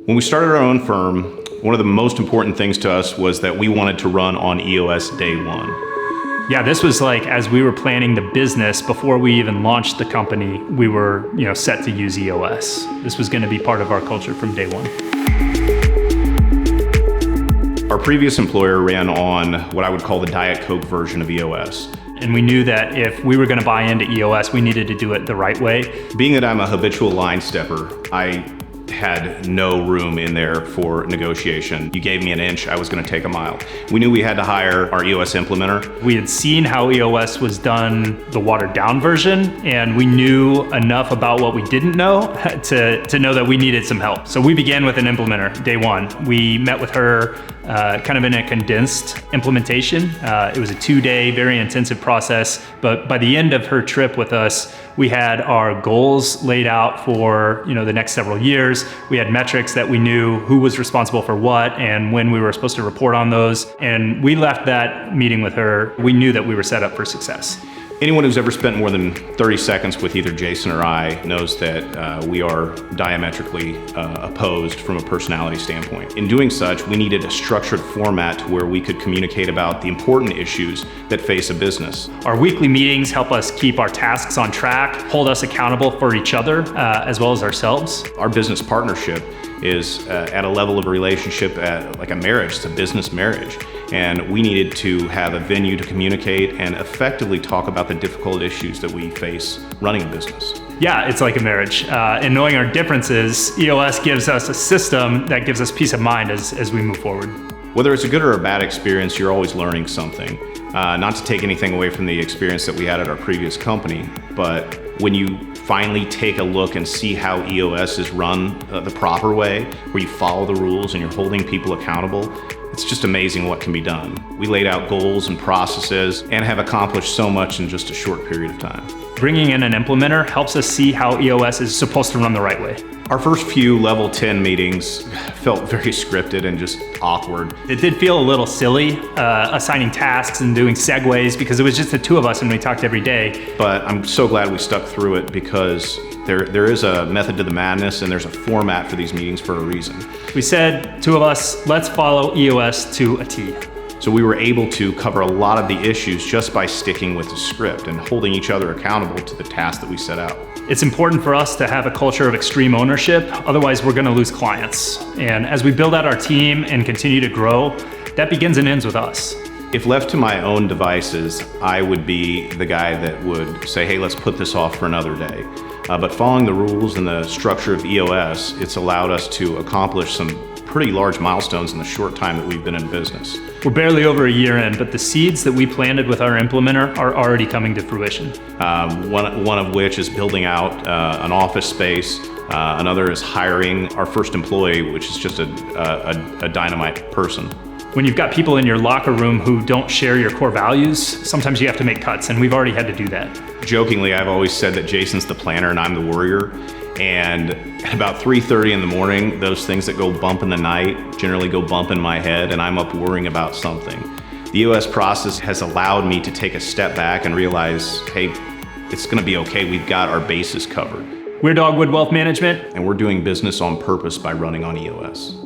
When we started our own firm, one of the most important things to us was that we wanted to run on EOS day one. Yeah, this was like, as we were planning the business, before we even launched the company, we were, set to use EOS. This was going to be part of our culture from day one. Our previous employer ran on what I would call the Diet Coke version of EOS. And we knew that if we were going to buy into EOS, we needed to do it the right way. Being that I'm a habitual line stepper, I had no room in there for negotiation. You gave me an inch, I was going to take a mile. We knew we had to hire our EOS implementer. We had seen how EOS was done, the watered down version, and we knew enough about what we didn't know to know that we needed some help. So we began with an implementer day one. We met with her kind of in a condensed implementation. It was a 2-day, very intensive process, but by the end of her trip with us, we had our goals laid out for the next several years. We had metrics that we knew who was responsible for what and when we were supposed to report on those. And we left that meeting with her, we knew that we were set up for success. Anyone who's ever spent more than 30 seconds with either Jason or I knows that we are diametrically opposed from a personality standpoint. In doing such, we needed a structured format to where we could communicate about the important issues that face a business. Our weekly meetings help us keep our tasks on track, hold us accountable for each other as well as ourselves. Our business partnership is at a level of a relationship like a marriage. It's a business marriage. And we needed to have a venue to communicate and effectively talk about the difficult issues that we face running a business. Yeah, it's like a marriage. And knowing our differences, EOS gives us a system that gives us peace of mind as we move forward. Whether it's a good or a bad experience, you're always learning something. Not to take anything away from the experience that we had at our previous company, but when you finally take a look and see how EOS is run the proper way, where you follow the rules and you're holding people accountable, it's just amazing what can be done. We laid out goals and processes and have accomplished so much in just a short period of time. Bringing in an implementer helps us see how EOS is supposed to run the right way. Our first few level 10 meetings felt very scripted and just awkward. It did feel a little silly, assigning tasks and doing segues because it was just the two of us and we talked every day. But I'm so glad we stuck through it because there is a method to the madness and there's a format for these meetings for a reason. We said, two of us, let's follow EOS to a T. So we were able to cover a lot of the issues just by sticking with the script and holding each other accountable to the task that we set out. It's important for us to have a culture of extreme ownership, otherwise we're going to lose clients. And as we build out our team and continue to grow, that begins and ends with us. If left to my own devices, I would be the guy that would say, hey, let's put this off for another day. But following the rules and the structure of EOS, it's allowed us to accomplish some pretty large milestones in the short time that we've been in business. We're barely over a year in, but the seeds that we planted with our implementer are already coming to fruition. One of which is building out an office space. Another is hiring our first employee, which is just a dynamite person. When you've got people in your locker room who don't share your core values, sometimes you have to make cuts, and we've already had to do that. Jokingly, I've always said that Jason's the planner and I'm the worrier. And at about 3:30 in the morning, those things that go bump in the night generally go bump in my head and I'm up worrying about something. The EOS process has allowed me to take a step back and realize, hey, it's gonna be okay, we've got our bases covered. We're Dogwood Wealth Management. And we're doing business on purpose by running on EOS.